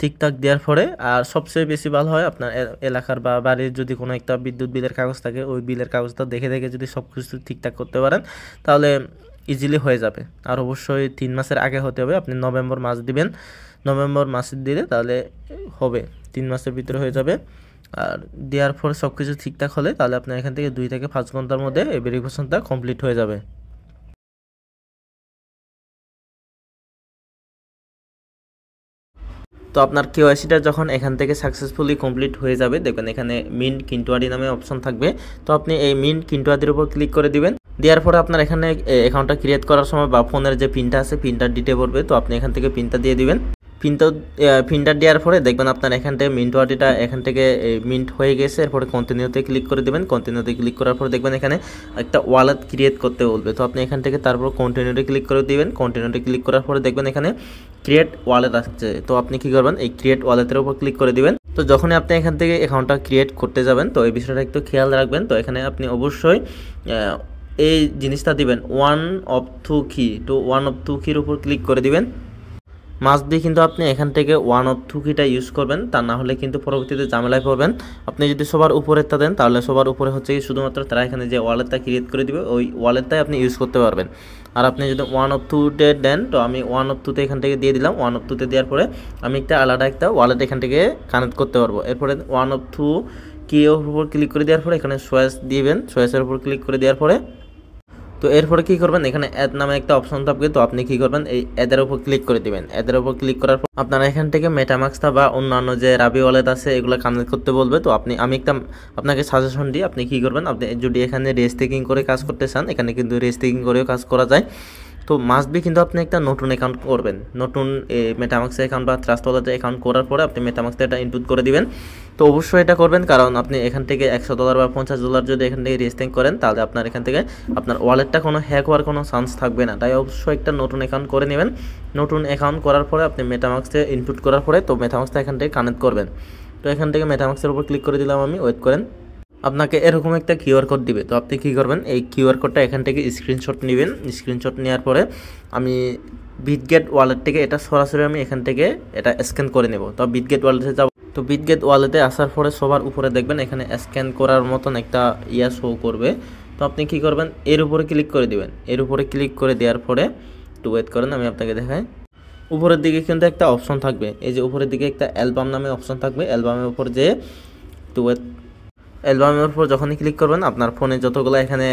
ঠিকঠাক দেওয়ার পরে আর সবচেয়ে বেশি ভালো হয় আপনার এলাকার বা বাড়ির যদি কোনো একটা বিদ্যুৎ বিলের কাগজ থাকে ওই বিলের কাগজটা দেখে দেখে যদি সব কিছু ঠিকঠাক করতে পারেন তাহলে ইজিলি হয়ে যাবে। আর অবশ্যই 3 মাসের আগে হতে হবে। আপনি নভেম্বর মাস দিবেন, নভেম্বর মাসে দিলে তাহলে হবে 3 মাসের ভিতরে হয়ে যাবে। আর দেওয়ার পর সব কিছু ঠিকঠাক হলে তাহলে আপনার এখান থেকে 2 থেকে 5 ঘন্টার মধ্যে এই ভেরিফিকেশনটা কমপ্লিট হয়ে যাবে। তো আপনার কেওয়াইসিটা যখন এখান থেকে সাকসেসফুলি কমপ্লিট হয়ে যাবে দেখবেন এখানে মিন্ট কিন্টুয়ারি নামে অপশন থাকবে। তো আপনি এই মিন্ট কিন্টুয়ারির উপর ক্লিক করে দিবেন। দেওয়ার পরে আপনার এখানে অ্যাকাউন্টটা ক্রিয়েট করার সময় বা ফোনের যে পিনটা আছে পিনটা দিতে পড়বে। তো আপনি এখান থেকে পিনটা দিয়ে দিবেন। পিনটা দেওয়ার পরে দেখবেন আপনার এখান থেকে মিন্ট ওয়াটিটা এখান থেকে মিন্ট হয়ে গেছে। এরপরে কন্টিনিউতে ক্লিক করে দেবেন। কন্টিনিউতে ক্লিক করার পরে দেখবেন এখানে একটা ওয়ালেট ক্রিয়েট করতে বলবে। তো আপনি এখান থেকে তারপর কন্টিনিউতে ক্লিক করে দিবেন। কন্টিনিউতে ক্লিক করার পরে দেখবেন এখানে ক্রিয়েট ওয়ালেট আসছে। তো আপনি কি করবেন এই ক্রিয়েট ওয়ালেটের উপর ক্লিক করে দিবেন। তো যখনই আপনি এখান থেকে অ্যাকাউন্টটা ক্রিয়েট করতে যাবেন তো এই বিষয়টা একটু খেয়াল রাখবেন। তো এখানে আপনি অবশ্যই এই জিনিসটা দিবেন 1 of 2 কি। তো 1 of 2 কির উপর ক্লিক করে দিবেন। মাস্ট বি কিন্তু আপনি এখান থেকে 1 of 2 কিটা ইউজ করবেন, তা না হলে কিন্তু পরবর্তীতে ঝামেলায় পড়বেন। আপনি যদি সবার উপরেরটা দেন তাহলে সবার উপরে হচ্ছে কি শুধুমাত্র তারা এখানে যে ওয়ালেটটা ক্রিয়েট করে দিবে ওই ওয়ালেটটাই আপনি ইউজ করতে পারবেন। আর আপনি যদি 1 of 2-তে দেন তো আমি 1 of 2-তে এখান থেকে দিয়ে দিলাম। 1 of 2-তে দেওয়ার পরে আমি একটা আলাদা একটা ওয়ালেট এখান থেকে কানেক্ট করতে পারবো। এরপরে 1 of 2 কি এর উপর ক্লিক করে দেওয়ার পরে এখানে চয়েস দিবেন। চয়েসের উপর ক্লিক করে দেওয়ার পরে তো এরপরে কী করবেন এখানে অ্যাড নামে একটা অপশন থাকবে। তো আপনি কী করবেন এই অ্যাডের উপর ক্লিক করে দিবেন। অ্যাডের উপর ক্লিক করার পর আপনারা এখান থেকে মেটামাক্সটা বা অন্যান্য যে রাবি ওয়ালেট আছে এগুলো কানেক্ট করতে বলবে। তো আমি একটা আপনাকে সাজেশন দিই, আপনি কী করবেন আপনি যদি এখানে রেজিস্ট্রেশন করে কাজ করতে চান এখানে কিন্তু রেজিস্ট্রেশন করেও কাজ করা যায়। তো মাস্ট বি কিন্তু আপনি একটা নতুন অ্যাকাউন্ট করবেন। নতুন মেটামাক্স অ্যাকাউন্ট বা ট্রাস্ট ওয়ালেট অ্যাকাউন্ট করার পরে আপনি মেটামাক্সে এটা ইনপুট করে দিবেন। তো অবশ্যই এটা করবেন কারণ আপনি এখান থেকে $100 বা $50 যদি এখান থেকে রেজিস্ট্রেশন করেন তাহলে আপনার এখান থেকে আপনার ওয়ালেটটা কোনো হ্যাক হওয়ার কোনো চান্স থাকবে না। তাই অবশ্যই একটা নতুন অ্যাকাউন্ট করে নেবেন। নতুন অ্যাকাউন্ট করার পরে আপনি মেটামাক্সে ইনপুট করার পরে তো মেটামাক্সটা এখান থেকে কানেক্ট করবেন। তো এখান থেকে মেটামাক্সের উপর ক্লিক করে দিলাম আমি, ওয়েট করেন। আপনাকে এরকম একটা কিউআর কোড দিবে। তো আপনি কী করবেন এই কিউআর কোডটা এখান থেকে স্ক্রিনশট নেবেন। স্ক্রিনশট নেওয়ার পরে আমি বিটগেট ওয়ালেট থেকে এটা সরাসরি আমি এখান থেকে এটা স্ক্যান করে নেব। তো বিটগেট ওয়ালেটে যাব। তো বিটগেট ওয়ালেটে আসার পরে সবার উপরে দেখবেন এখানে স্ক্যান করার মতন একটা শো করবে। তো আপনি কী করবেন এর উপরে ক্লিক করে দিবেন। এর উপরে ক্লিক করে দেওয়ার পরে একটু ওয়েট করেন আমি আপনাকে দেখাই। উপরের দিকে কিন্তু একটা অপশন থাকবে, এই যে উপরের দিকে একটা অ্যালবাম নামে অপশন থাকবে। অ্যালবামের উপর যে একটু অ্যালবামের উপর যখনই ক্লিক করবেন আপনার ফোনে যতগুলো এখানে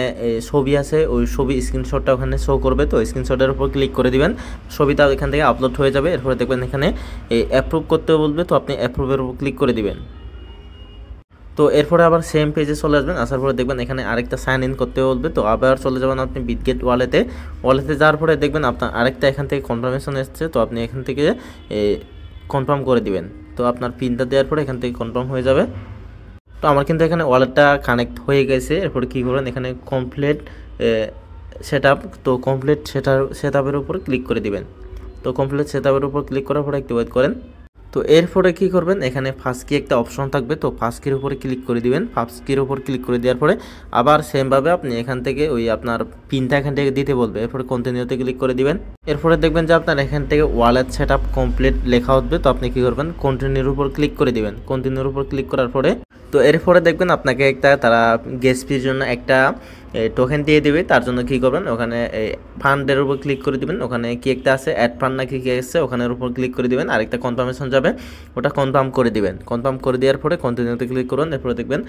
ছবি আছে ওই ছবি স্ক্রিনশটটা ওখানে শো করবে। তো স্ক্রিনশটের উপর ক্লিক করে দিবেন, ছবিটা এখান থেকে আপলোড হয়ে যাবে। এরপরে দেখবেন এখানে অ্যাপ্রুভ করতে বলবে। তো আপনি অ্যাপ্রুভের উপর ক্লিক করে দিবেন। তো এরপরে আবার সেম পেজে চলে আসবেন। আসার পরে দেখবেন এখানে আরেকটা সাইন ইন করতে বলবে। তো আবার চলে যাবেন আপনি বিটগেট ওয়ালেটে যাওয়ার পরে দেখবেন আপনার আরেকটা এখান থেকে কনফার্মেশন এসছে। তো আপনি এখান থেকে কনফার্ম করে দিবেন। তো আপনার পিনটা দেওয়ার পরে এখান থেকে কনফার্ম হয়ে যাবে। তো আমার কিন্তু এখানে ওয়ালেটটা কানেক্ট হয়ে গেছে। এরপরে কী করবেন, এখানে কমপ্লিট সেটআপ, তো কমপ্লিট সেটআপের উপর ক্লিক করে দিবেন। তো কমপ্লিট সেটআপের উপর ক্লিক করার পরে একটু ওয়েট করেন। তো এরপরে কী করবেন, এখানে ফার্স্ট কি একটা অপশন থাকবে, তো ফার্স্ট কির উপরে ক্লিক করে দিবেন। ফার্স্ট কির উপর ক্লিক করে দেওয়ার পরে আবার সেমভাবে আপনি এখান থেকে ওই আপনার পিনটা এখান থেকে দিতে বলবে, এরপরে কন্টিনিউতে ক্লিক করে দিবেন। এরপরে দেখবেন যে আপনার এখান থেকে ওয়ালেট সেটআপ কমপ্লিট লেখা উঠবে। তো আপনি কী করবেন, কন্টিনিউর উপর ক্লিক করে দিবেন। কন্টিনিউর উপর ক্লিক করার পরে তো এরপরে দেখবেন আপনাকে তারা গ্যাস ফির জন্য একটা টোকেন দিয়ে দিবে। তার জন্য কী করবেন, ওখানে ফান্ডের উপর ক্লিক করে দিবেন। ওখানে কি একটা আছে, অ্যাড ফান্ড না কি আছে, ওখানের উপর ক্লিক করে দিবেন। আরেকটা কনফার্মেশন যাবে, ওটা কনফার্ম করে দিবেন। কনফার্ম করে দেওয়ার পরে কন্টিনিউতে ক্লিক করুন। এরপরে দেখবেন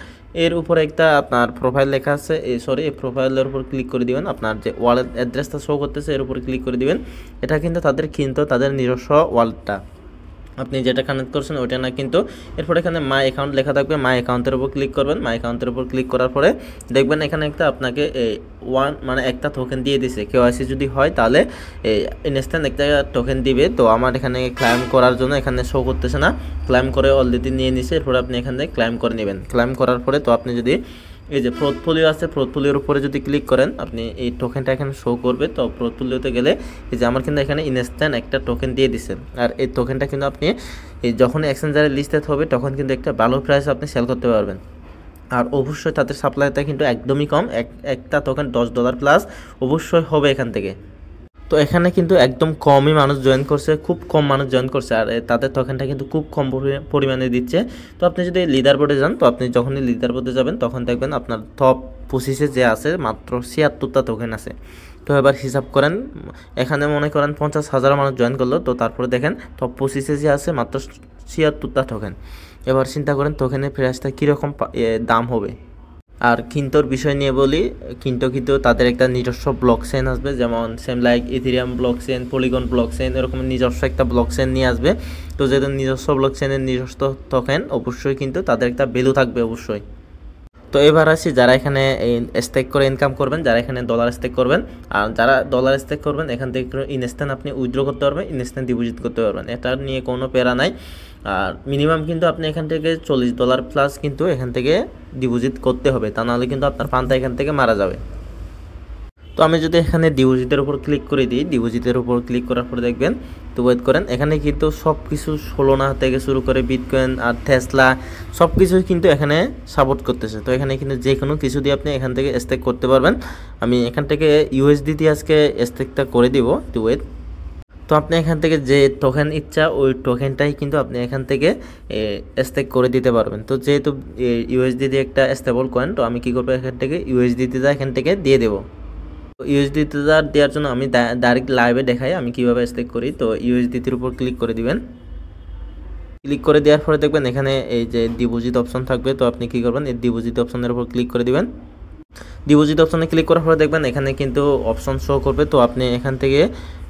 এর উপরে একটা আপনার প্রোফাইল লেখা আছে, এই প্রোফাইলের উপর ক্লিক করে দিবেন। আপনার যে ওয়ালেট অ্যাড্রেসটা শো করতেছে এর উপর ক্লিক করে দিবেন। এটা কিন্তু তাদের নিজস্ব ওয়ালেটটা, আপনি যেটা কানেক্ট করছেন ওইটা না কিন্তু। এরপর এখানে মাই অ্যাকাউন্ট লেখা থাকবে, মাই অ্যাকাউন্টের উপর ক্লিক করবেন। মাই অ্যাকাউন্টের উপর ক্লিক করার পরে দেখবেন এখানে একটা আপনাকে একটা টোকেন দিয়ে দিছে। কেওয়াইসি যদি হয় তাহলে ইনস্ট্যান্ট একটা টোকেন দিবে। তো আমার এখানে ক্লাইম করার জন্য এখানে শো করতেছে না, ক্লাইম করে অলরেডি নিয়ে নিছে। এরপরে আপনি এখানে ক্লাইম করে নেবেন। ক্লাইম করার পরে তো আপনি যদি এই যে পোর্টফোলিও আছে, পোর্টফোলিওর উপরে যদি ক্লিক করেন আপনি এই টোকেনটা এখানে শো করবে। তো পোর্টফোলিওতে গেলে এই যে আমার কিন্তু এখানে ইনস্ট্যান্ট একটা টোকেন দিয়ে দিচ্ছে। আর এই টোকেনটা কিন্তু আপনি যখন এক্সচেঞ্জারে লিস্টেড হবে তখন কিন্তু একটা ভালো প্রাইস আপনি সেল করতে পারবেন। আর অবশ্যই তাদের সাপ্লাইটা কিন্তু একদমই কম, একটা টোকেন $10 প্লাস অবশ্যই হবে এখান থেকে। তো এখানে কিন্তু একদম কমই মানুষ জয়েন করছে, খুব কম মানুষ জয়েন করছে। আর তাদের টোকেনটা কিন্তু খুব কম পরিমাণে দিচ্ছে। তো আপনি যদি লিডার বোর্ডে যান, তো আপনি যখনই লিডার বোর্ডে যাবেন তখন দেখবেন আপনার টপ 25-এ যে আছে মাত্র 76টা টোকেন আছে। তো এবার হিসাব করেন, এখানে মনে করেন 50,000 মানুষ জয়েন করলো, তো তারপরে দেখেন টপ 25-এ যে আছে মাত্র 76টা টোকেন। এবার চিন্তা করেন টোকেনের প্রাইসটা কীরকম দাম হবে। আর কিন্টোর বিষয় নিয়ে বলি, কিন্তু তাদের একটা নিজস্ব ব্লক চেইন আসবে, যেমন same like Ethereum block chain, polygon block chain, এরকম নিজস্ব একটা ব্লক চেইন নিয়ে আসবে। তো যেহেতু নিজস্ব ব্লক চেইনের নিজস্ব টোকেন, অবশ্যই কিন্তু তাদের একটা ভ্যালু থাকবে অবশ্যই। তো এবার আসি যারা এখানে স্টেক করে ইনকাম করবেন, যারা এখানে ডলার স্টেক করবেন। আর যারা ডলার স্টেক করবেন এখান থেকে ইনস্ট্যান্ট আপনি উইথড্র করতে পারবেন, ইনস্ট্যান্ট ডিপোজিট করতে পারবেন, এটা নিয়ে কোনো প্যারা নাই। আর মিনিমাম কিন্তু আপনি এখান থেকে $40 প্লাস কিন্তু এখান থেকে ডিপোজিট করতে হবে, তা নাহলে কিন্তু আপনার ফান্ডটা এখান থেকে মারা যাবে। তো আমি যদি এখানে ডিপোজিটের উপর ক্লিক করে দিই, ডিপোজিটের উপর ক্লিক করার পরে দেখবেন, তো ওয়েট করেন, এখানে কিন্তু সব কিছু সোলোনা থেকে শুরু করে বিটকয়েন আর টেসলা সব কিছুই কিন্তু এখানে সাপোর্ট করতেছে। তো এখানে কিন্তু যে কোনো কিছু দিয়ে আপনি এখান থেকে স্টেক করতে পারবেন। আমি এখান থেকে USDT আজকে স্টেকটা করে দিব, তো ওয়েট। তো আপনি এখান থেকে যে টোকেন ইচ্ছা ওই টোকেনটাই কিন্তু আপনি এখান থেকে স্টেক করে দিতে পারবেন। তো যেহেতু USDT একটা স্টেবল কয়েন, তো আমি কী করবো, এখান থেকে USDTটা এখান থেকে দিয়ে দেবো। USDTটা দেওয়ার জন্য আমি ডাইরেক্ট লাইভে দেখাই আমি কীভাবে স্টেক করি। তো USDTর উপর ক্লিক করে দিবেন। ক্লিক করে দেওয়ার পরে দেখবেন এখানে এই যে ডিপোজিট অপশন থাকবে। তো আপনি কী করবেন, এই ডিপোজিট অপশনের উপর ক্লিক করে দিবেন। ডিপোজিট অপশনে ক্লিক করার পরে দেখবেন এখানে কিন্তু অপশন শো করবে। তো আপনি এখান থেকে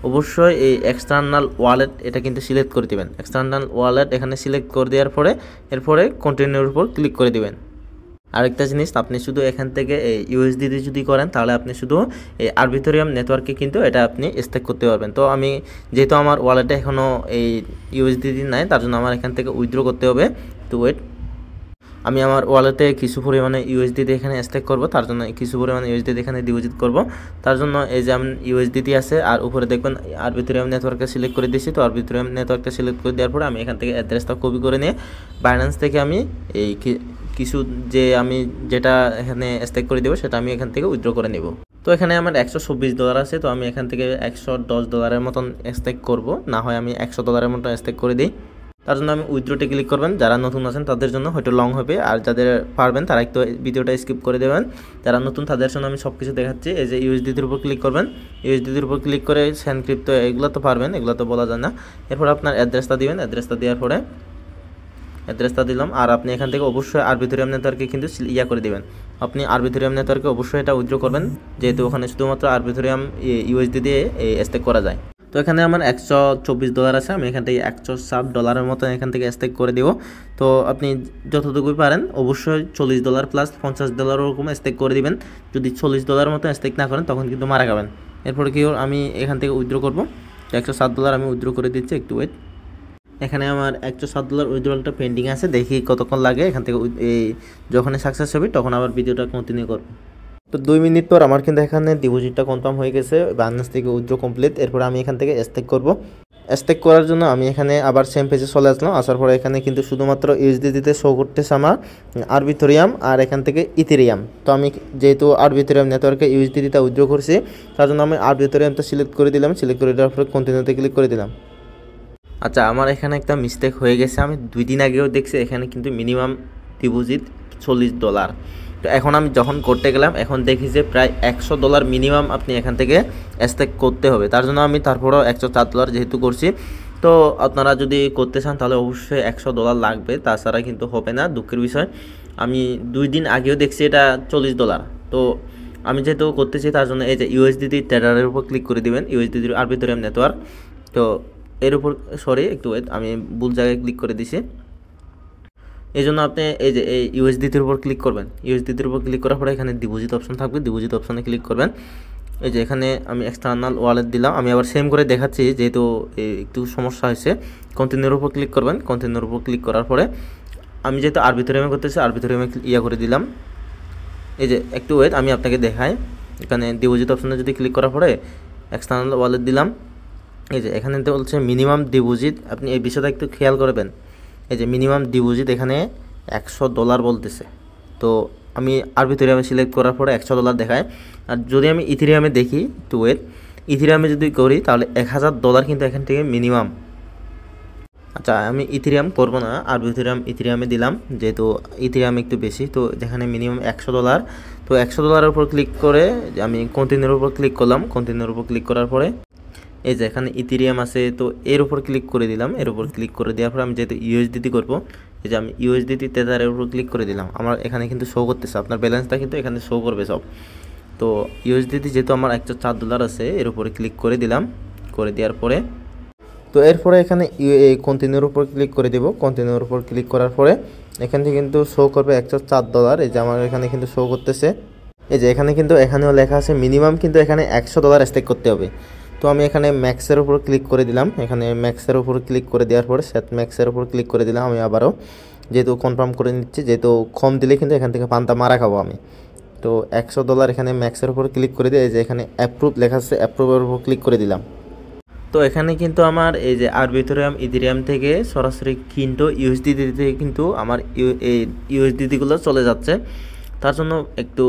অবশ্যই এই এক্সটার্নাল ওয়ালেট এটা কিন্তু সিলেক্ট করে দিবেন। এক্সটার্নাল ওয়ালেট এখানে সিলেক্ট করে দেওয়ার পরে এরপরে কন্টিনিউর উপর ক্লিক করে দিবেন। আরেকটা জিনিস, আপনি শুধু এখান থেকে এই USDT যদি করেন তাহলে আপনি শুধু এই আরবিথরিয়াম নেটওয়ার্কে কিন্তু এটা আপনি স্টেক করতে পারবেন। তো আমি যেহেতু আমার ওয়ালেটে এখনও এই USDT নাই, তার জন্য আমার এখান থেকে উইথড্র করতে হবে। তো ওয়েট, আমি আমার ওয়ালেটে কিছু পরিমাণে USDT এখানে স্টেক করব, তার জন্য কিছু পরিমাণে USDT এখানে ডিপোজিট করব। তার জন্য এই যে আমি USDT আছে আর উপরে দেখবেন আরবিথরিয়াম নেটওয়ার্কটা সিলেক্ট করে দিয়েছি। তো আরবিথরিয়াম নেটওয়ার্কটা সিলেক্ট করে দেওয়ার পরে আমি এখান থেকে অ্যাড্রেসটা কপি করে নিয়ে বাইন্যান্স থেকে আমি এই কিছু আমি যেটা এখানে স্টেক করে দেবো সেটা আমি এখান থেকে উইথড্র করে নেব। তো এখানে আমার $120 আছে, তো আমি এখান থেকে $110 মতন স্টেক করব, না হয় আমি $100 মতন স্টেক করে দিই। তার জন্য আমি উইথড্রোতে ক্লিক করবেন। যারা নতুন আছেন তাদের জন্য হয়তো লং হবে, আর যাদের পারবেন তারা একটু ভিডিওটা স্কিপ করে দেবেন। যারা নতুন তাদের জন্য আমি সব কিছু দেখাচ্ছি। এই যে USDTর উপর ক্লিক করবেন, USDTর উপর ক্লিক করে সেন্ড ক্রিপ্টো এগুলো তো পারবেন, এগুলো তো বলা যায় না। এরপর আপনার অ্যাড্রেসটা দিবেন, অ্যাড্রেসটা দেওয়ার পরে অ্যাড্রেসটা দিলাম। আর আপনি এখান থেকে অবশ্যই আরবিথরিয়াম নেটওয়ার্কে কিন্তু করে দিবেন। আপনি আরবিথরিয়াম নেটওয়ার্কে অবশ্যই এটা উইথড্র করবেন, যেহেতু ওখানে শুধুমাত্র আরবিথরিয়াম USD দিয়ে স্টেক করা যায়। তো এখানে আমার $124 আছে, আমি এখান থেকে $160 মতো এখান থেকে স্টেক করে দিব। তো আপনি যতটুকুই পারেন অবশ্যই $40 প্লাস $50 ওরকম স্টেক করে দিবেন। যদি $40 মতো স্টেক না করেন তখন কিন্তু মারা যাবেন। এরপরে কি আমি এখান থেকে উইথড্র করবো, $160 আমি উইথড্র করে দিচ্ছি, একটু ওয়েট। এখানে আমার $107 উইথড্রলটা পেন্ডিং আছে, দেখি কতক্ষণ লাগে। এখান থেকে এই যখনই সাকসেস হবে তখন আবার ভিডিওটা কন্টিনিউ করব। তো 2 মিনিট পর আমার কিন্তু এখানে ডিপোজিটটা কনফার্ম হয়ে গেছে, বাইন্যান্স থেকে উইথড্র কমপ্লিট। এরপর আমি এখান থেকে স্টেক করব। স্টেক করার জন্য আমি এখানে আবার সেম পেজে চলে আসলাম। আসার পরে এখানে কিন্তু শুধুমাত্র ইউএসডিটিতে শো করতেছে আমার আরবিথরিয়াম আর এখান থেকে ইথেরিয়াম। তো আমি যেহেতু আরবিথরিয়াম নেটওয়ার্কে ইউএসডিটিটা উইথড্র করছি, তার জন্য আমি আরবিথরিয়ামটা সিলেক্ট করে দিলাম। সিলেক্ট করে দেওয়ার পরে কন্টিনিউতে ক্লিক করে দিলাম। আচ্ছা, আমার এখানে একটা মিস্টেক হয়ে গেছে। আমি 2 দিন আগেও দেখছি এখানে কিন্তু মিনিমাম ডিপোজিট $40। তো এখন আমি যখন করতে গেলাম, এখন দেখি যে প্রায় $100 মিনিমাম আপনি এখান থেকে স্টেক করতে হবে। তার জন্য আমি তারপরেও $104 যেহেতু করছি। তো আপনারা যদি করতে চান তাহলে অবশ্যই $100 লাগবে, তাছাড়া কিন্তু হবে না। দুঃখের বিষয়, আমি 2 দিন আগেও দেখছি এটা $40। তো আমি যেহেতু করতেছি তার জন্য এই যে ইউএসডিটি ট্রেডারের উপর ক্লিক করে দিবেন, ইউএসডিটির আরবিথরিয়াম নেটওয়ার্ক। তো এর উপর একটু ওয়েট, আমি ভুল জায়গায় ক্লিক করে দিছি। এই জন্য আপনি এই যে এই ইউএসডিটির উপর ক্লিক করবেন। ইউএসডিটির উপর ক্লিক করার পরে এখানে ডিপোজিট অপশন থাকবে, ডিপোজিট অপশনে ক্লিক করবেন। এই যে এখানে আমি এক্সটার্নাল ওয়ালেট দিলাম। আমি আবার সেম করে দেখাচ্ছি যেহেতু একটু সমস্যা হয়েছে। কন্টিনিউর উপর ক্লিক করবেন। কন্টিনিউর উপর ক্লিক করার পরে আমি যেহেতু আরবিথরিয়ামে করতেছি, আরবিথরিয়ামে করে দিলাম। এই যে একটু ওয়েট, আমি আপনাকে দেখাই। এখানে ডিপোজিট অপশনে যদি ক্লিক করার পরে এক্সটার্নাল ওয়ালেট দিলাম। এই যে এখানে বলছে মিনিমাম ডিপোজিট, আপনি এই বিষয়টা একটু খেয়াল করবেন। এই যে মিনিমাম ডিপোজিট এখানে $100 বলতেছে। তো আমি আরবিথরিয়ামে সিলেক্ট করার পরে $100 দেখায়। আর যদি আমি ইথেরিয়ামে দেখি, একটু ওয়েট, ইথেরিয়ামে যদি করি তাহলে $1000 কিন্তু এখান থেকে মিনিমাম। আচ্ছা, আমি ইথেরিয়াম করবো না, ইথেরিয়ামে দিলাম যেহেতু ইথেরিয়াম একটু বেশি। তো যেখানে মিনিমাম $100, তো $100 উপর ক্লিক করে আমি কন্টিনিউর উপর ক্লিক করলাম। কন্টিনিউর উপর ক্লিক করার পরে এই যে এখানে ইথেরিয়াম আছে, তো এর উপর ক্লিক করে দিলাম। এর উপর ক্লিক করে দেওয়ার পর আমি যেহেতু ইউএসডিটি করবো, এই যে আমি ইউএসডিটি তেজারের উপর ক্লিক করে দিলাম। আমার এখানে কিন্তু শো করতেছে, আপনার ব্যালেন্সটা কিন্তু এখানে শো করবে সব। তো ইউএসডিটি যেহেতু আমার $104 আছে, এর উপরে ক্লিক করে দিলাম। করে দেওয়ার পরে তো এরপরে এখানে কন্টিনিউর উপর ক্লিক করে দেব। কন্টিনিউর উপর ক্লিক করার পরে এখান থেকে কিন্তু শো করবে $104। এই যে আমার এখানে কিন্তু শো করতেছে। এই যে এখানে কিন্তু এখানেও লেখা আছে মিনিমাম কিন্তু এখানে $100 স্টেক করতে হবে। তো আমি এখানে ম্যাক্সের উপর ক্লিক করে দিলাম। এখানে ম্যাক্সের উপর ক্লিক করে দেওয়ার পরে সেট ম্যাক্সের উপর ক্লিক করে দিলাম। আমি আবারও যেহেতু কনফার্ম করে নিচ্ছি, যেহেতু কম দিলে কিন্তু এখান থেকে পান্তা মারা খাবো আমি। তো $100 এখানে ম্যাক্সের উপর ক্লিক করে দিয়ে এই যে এখানে অ্যাপ্রুভ লেখা আছে, অ্যাপ্রুভের উপর ক্লিক করে দিলাম। তো এখানে কিন্তু আমার এই যে আরবিথরিয়াম ইথেরিয়াম থেকে সরাসরি কিন্তু ইউএসডিটিতে কিন্তু আমার এই ইউএসডিটিগুলো চলে যাচ্ছে। তার জন্য একটু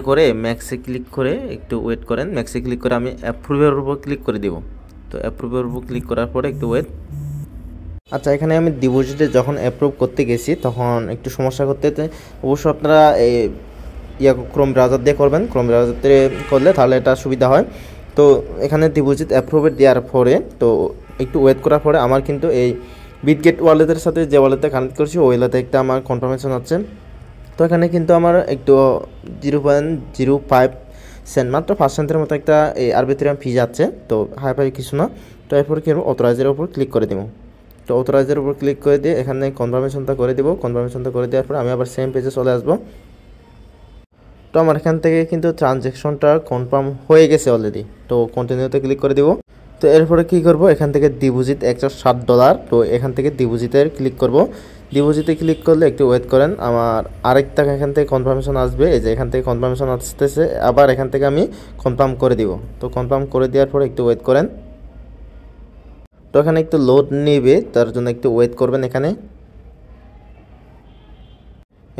করে ম্যাক্সে ক্লিক করে একটু ওয়েট করেন। ম্যাক্সে ক্লিক করে আমি অ্যাপ্রুভের উপর ক্লিক করে দেব। তো অ্যাপ্রুভের উপর ক্লিক করার পরে একটু ওয়েট। আচ্ছা, এখানে আমি ডিপোজিটে যখন অ্যাপ্রুভ করতে গেছি তখন একটু সমস্যা করতে, অবশ্য আপনারা এই ক্রোম ব্রাউজার দিয়ে করবেন। ক্রোম ব্রাউজার দিয়ে করলে তাহলে এটা সুবিধা হয়। তো এখানে ডিপোজিট অ্যাপ্রুভে দেওয়ার পরে তো একটু ওয়েট করার পরে আমার কিন্তু এই বিটগেট ওয়ালেটের সাথে যে ওয়ালেটে কানেক্ট করছি ওই ওয়ালেটে একটা আমার কনফার্মেশন আছে। তো এখানে কিন্তু আমার একটু 0.05 সেন্ট, মাত্র 5 সেন্টের মতো একটা এই আরবিথরিয়াম ফি যাচ্ছে। তো হাই কিছু না। তো এরপর কি করবো, অথরাইজের উপর ক্লিক করে দেবো। তো অথরাইজের উপর ক্লিক করে দিয়ে এখানে কনফার্মেশনটা করে দেবো। কনফার্মেশনটা করে দেওয়ার পর আমি আবার সেম পেজে চলে আসবো। তো আমার এখান থেকে কিন্তু ট্রানজ্যাকশনটা কনফার্ম হয়ে গেছে অলরেডি। তো কন্টিনিউতে ক্লিক করে দেবো। তো এরপরে কী করবো, এখান থেকে ডিপোজিট $107। তো এখান থেকে ডিপোজিটের ক্লিক করব। ডিপোজিটে ক্লিক করলে একটু ওয়েট করেন, আমার আরেকটা এখান থেকে কনফার্মেশন আসবে। এই যে এখান থেকে কনফার্মেশন আসতেছে, আবার এখান থেকে আমি কনফার্ম করে দিব। তো কনফার্ম করে দেওয়ার পর একটু ওয়েট করেন। তো এখানে একটু লোড নেবে, তার জন্য একটু ওয়েট করবেন।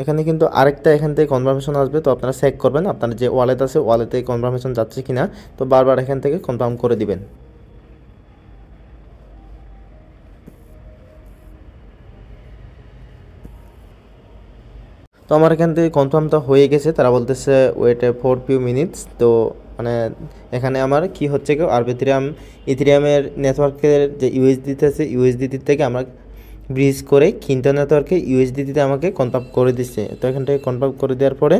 এখানে কিন্তু আরেকটা এখান থেকে কনফার্মেশন আসবে। তো আপনারা চেক করবেন আপনার যে ওয়ালেট আছে ওয়ালেটে কনফার্মেশন যাচ্ছে কিনা। তো বারবার এখান থেকে কনফার্ম করে দিবেন। তো আমার এখান থেকে কনফার্মটা হয়ে গেছে, তারা বলতেছে ওয়েট ফর ফিউ মিনিটস। তো মানে এখানে আমার কি হচ্ছে, কেউ ইথেরিয়ামের নেটওয়ার্কের যে ইউএসডিটি আছে ইউএসডিটি থেকে আমরা ব্রিজ করে কিন্টো নেটওয়ার্কে ইউএসডিটিতে আমাকে কনফার্ম করে দিচ্ছে। তো এখান থেকে কনফার্ম করে দেওয়ার পরে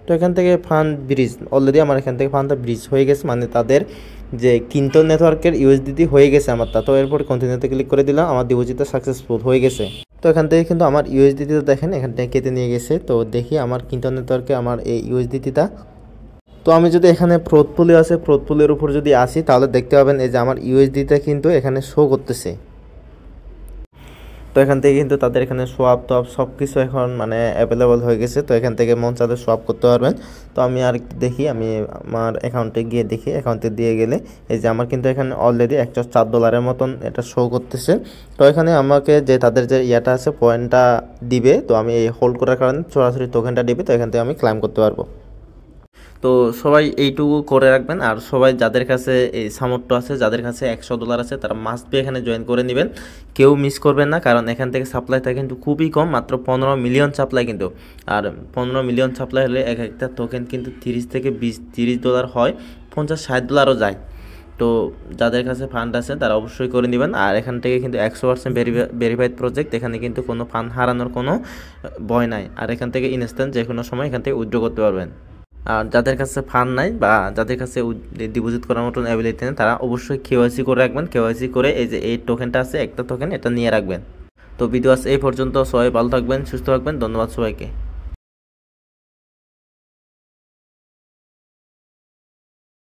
তো এখান থেকে ফান্ড ব্রিজ অলরেডি আমার এখান থেকে ফান্ডটা ব্রিজ হয়ে গেছে, মানে তাদের যে কিন্টো নেটওয়ার্কের ইউএসডিটি হয়ে গেছে আমারটা। তো এরপর কন্টিনিউতে ক্লিক করে দিলাম, আমার ডিপোজিটটা সাকসেসফুল হয়ে গেছে। তো এখান থেকে কিন্তু আমার ইউএসডিটিটা দেখেন এখান থেকে কেটে নিয়ে গেছে। তো দেখি আমার কিন্টো নেটওয়ার্কে আমার এই ইউএসডিটিটা। তো আমি যদি এখানে পোর্টফোলিও আছে পোর্টফোলিওর উপর যদি আসি তাহলে দেখতে পাবেন এই যে আমার ইউএসডিটা কিন্তু এখানে শো করতেছে। তো এখান থেকে কিন্তু তাদের এখানে সোয়াপ টপ সব কিছু এখন মানে অ্যাভেলেবল হয়ে গেছে। তো এখান থেকে মন চাইলে সোয়াপ করতে পারবেন। তো আমি আর একটু দেখি, আমি আমার অ্যাকাউন্টে গিয়ে দেখি, অ্যাকাউন্টে দিয়ে গেলে এই যে আমার কিন্তু এখানে অলরেডি $104 মতন এটা শো করতেছে। তো এখানে আমাকে যে তাদের যে ইয়াটা আছে পয়েন্টটা দিবে, তো আমি এই হোল্ড করার কারণে সরাসরি টোকেনটা দিবে, তো এখান থেকে আমি ক্লাইম করতে পারবো। তো সবাই এইটুকু করে রাখবেন। আর সবাই যাদের কাছে এই সামর্থ্য আছে, যাদের কাছে $100 আছে, তারা মাস্ট বি এখানে জয়েন করে নেবেন, কেউ মিস করবেন না। কারণ এখান থেকে সাপ্লাইটা কিন্তু খুবই কম, মাত্র 15 মিলিয়ন সাপ্লাই কিন্তু। আর 15 মিলিয়ন সাপ্লাই হলে এক একটা টোকেন কিন্তু $30 থেকে $30 হয়, $50-60ও যায়। তো যাদের কাছে ফান্ড আছে তারা অবশ্যই করে নেবেন। আর এখান থেকে কিন্তু 100% ভেরিফাইড প্রজেক্ট, এখানে কিন্তু কোনো ফান্ড হারানোর কোনো ভয় নাই। আর এখান থেকে ইনস্ট্যান্ট যে কোনো সময় এখান থেকে উইথড্র করতে পারবেন। আর যাদের কাছে ফান্ড নাই বা যাদের কাছে ডিপোজিট করার মতন অ্যাবিলিটি নেই, তারা অবশ্যই কেওয়াইসি করে রাখবেন। কেওয়াইসি করে এই যে এই টোকেনটা আছে, একটা টোকেন, এটা নিয়ে রাখবেন। তো ভিডিও আছে এই পর্যন্ত। সবাই ভালো থাকবেন, সুস্থ থাকবেন। ধন্যবাদ সবাইকে।